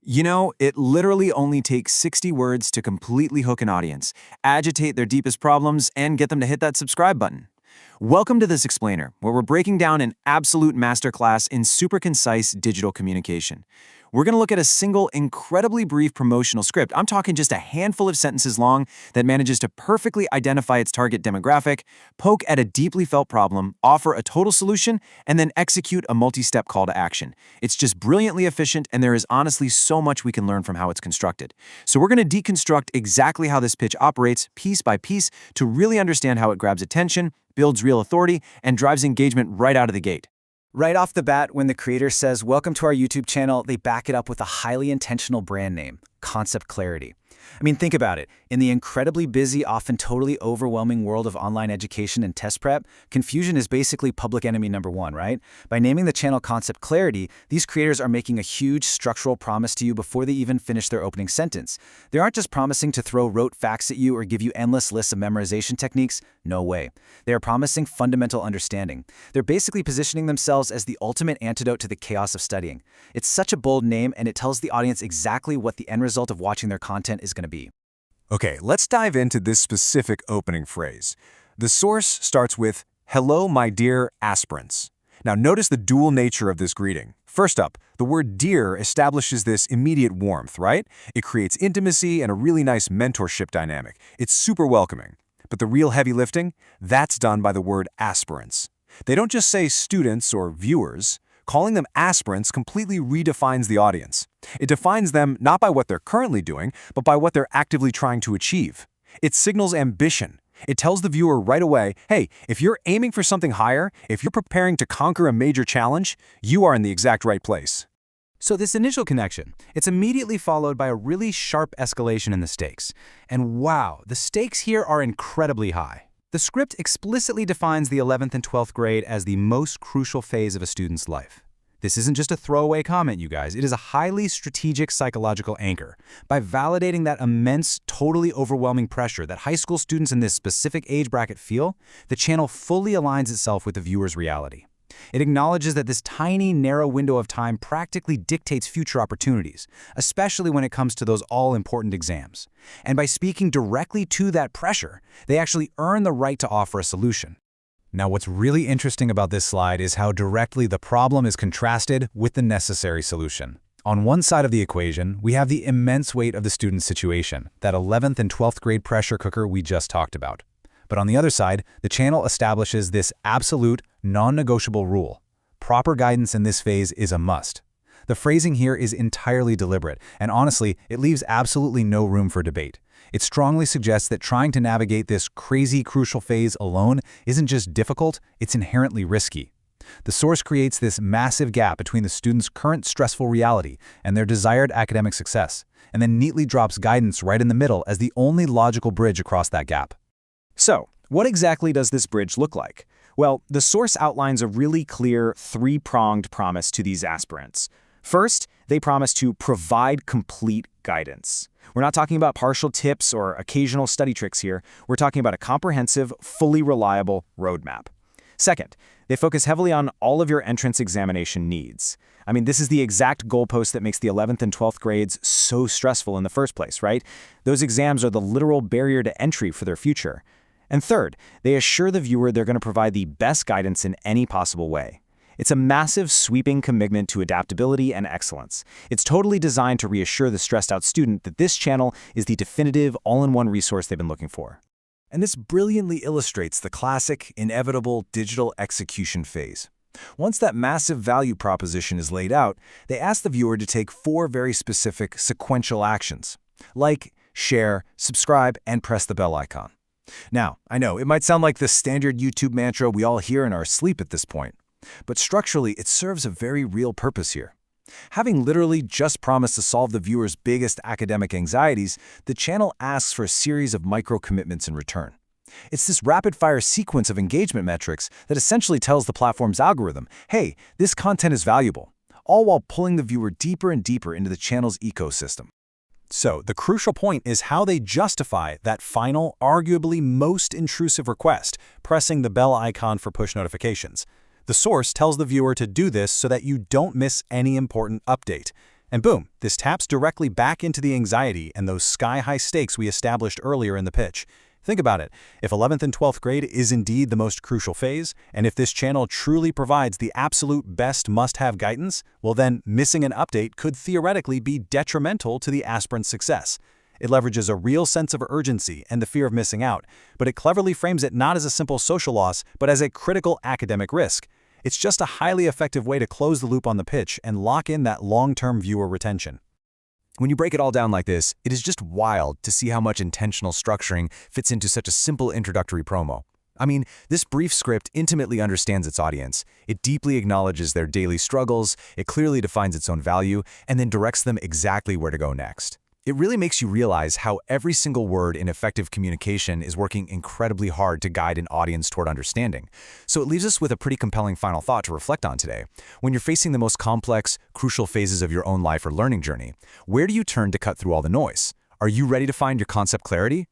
You know, it literally only takes 60 words to completely hook an audience, agitate their deepest problems, and get them to hit that subscribe button. Welcome to This Explainer, where we're breaking down an absolute masterclass in super concise digital communication. We're going to look at a single, incredibly brief promotional script. I'm talking just a handful of sentences long that manages to perfectly identify its target demographic, poke at a deeply felt problem, offer a total solution, and then execute a multi-step call to action. It's just brilliantly efficient, and there is honestly so much we can learn from how it's constructed. So we're going to deconstruct exactly how this pitch operates, piece by piece, to really understand how it grabs attention, builds real authority, and drives engagement right out of the gate. Right off the bat, when the creator says, "Welcome to our YouTube channel," they back it up with a highly intentional brand name, Concept Clarity. I mean, think about it. In the incredibly busy, often totally overwhelming world of online education and test prep, confusion is basically public enemy number one, right? By naming the channel Concept Clarity, these creators are making a huge structural promise to you before they even finish their opening sentence. They aren't just promising to throw rote facts at you or give you endless lists of memorization techniques. No way. They are promising fundamental understanding. They're basically positioning themselves as the ultimate antidote to the chaos of studying. It's such a bold name, and it tells the audience exactly what the end result of watching their content is going to be. Okay, let's dive into this specific opening phrase. The source starts with, "Hello, my dear aspirants." Now notice the dual nature of this greeting. First up, the word dear establishes this immediate warmth, right? It creates intimacy and a really nice mentorship dynamic. It's super welcoming. But the real heavy lifting? That's done by the word aspirants. They don't just say students or viewers. Calling them aspirants completely redefines the audience. It defines them not by what they're currently doing, but by what they're actively trying to achieve. It signals ambition. It tells the viewer right away, hey, if you're aiming for something higher, if you're preparing to conquer a major challenge, you are in the exact right place. So this initial connection, it's immediately followed by a really sharp escalation in the stakes. And wow, the stakes here are incredibly high. The script explicitly defines the 11th and 12th grade as the most crucial phase of a student's life. This isn't just a throwaway comment, you guys. It is a highly strategic psychological anchor. By validating that immense, totally overwhelming pressure that high school students in this specific age bracket feel, the channel fully aligns itself with the viewer's reality. It acknowledges that this tiny, narrow window of time practically dictates future opportunities, especially when it comes to those all-important exams. And by speaking directly to that pressure, they actually earn the right to offer a solution. Now, what's really interesting about this slide is how directly the problem is contrasted with the necessary solution. On one side of the equation, we have the immense weight of the student's situation, that 11th and 12th grade pressure cooker we just talked about. But on the other side, the channel establishes this absolute, non-negotiable rule. Proper guidance in this phase is a must. The phrasing here is entirely deliberate, and honestly, it leaves absolutely no room for debate. It strongly suggests that trying to navigate this crazy, crucial phase alone isn't just difficult, it's inherently risky. The source creates this massive gap between the student's current stressful reality and their desired academic success, and then neatly drops guidance right in the middle as the only logical bridge across that gap. So, what exactly does this bridge look like? Well, the source outlines a really clear three-pronged promise to these aspirants. First, they promise to provide complete guidance. We're not talking about partial tips or occasional study tricks here. We're talking about a comprehensive, fully reliable roadmap. Second, they focus heavily on all of your entrance examination needs. I mean, this is the exact goalpost that makes the 11th and 12th grades so stressful in the first place, right? Those exams are the literal barrier to entry for their future. And third, they assure the viewer they're going to provide the best guidance in any possible way. It's a massive, sweeping commitment to adaptability and excellence. It's totally designed to reassure the stressed-out student that this channel is the definitive, all-in-one resource they've been looking for. And this brilliantly illustrates the classic, inevitable digital execution phase. Once that massive value proposition is laid out, they ask the viewer to take 4 very specific sequential actions, like share, subscribe, and press the bell icon. Now, I know, it might sound like the standard YouTube mantra we all hear in our sleep at this point, but structurally, it serves a very real purpose here. Having literally just promised to solve the viewer's biggest academic anxieties, the channel asks for a series of micro-commitments in return. It's this rapid-fire sequence of engagement metrics that essentially tells the platform's algorithm, hey, this content is valuable, all while pulling the viewer deeper and deeper into the channel's ecosystem. So, the crucial point is how they justify that final, arguably most intrusive request, pressing the bell icon for push notifications. The source tells the viewer to do this so that you don't miss any important update. And boom, this taps directly back into the anxiety and those sky-high stakes we established earlier in the pitch. Think about it. If 11th and 12th grade is indeed the most crucial phase, and if this channel truly provides the absolute best must-have guidance, well then missing an update could theoretically be detrimental to the aspirant's success. It leverages a real sense of urgency and the fear of missing out, but it cleverly frames it not as a simple social loss, but as a critical academic risk. It's just a highly effective way to close the loop on the pitch and lock in that long-term viewer retention. When you break it all down like this, it is just wild to see how much intentional structuring fits into such a simple introductory promo. I mean, this brief script intimately understands its audience. It deeply acknowledges their daily struggles, it clearly defines its own value, and then directs them exactly where to go next. It really makes you realize how every single word in effective communication is working incredibly hard to guide an audience toward understanding. So it leaves us with a pretty compelling final thought to reflect on today. When you're facing the most complex, crucial phases of your own life or learning journey, where do you turn to cut through all the noise? Are you ready to find your concept clarity?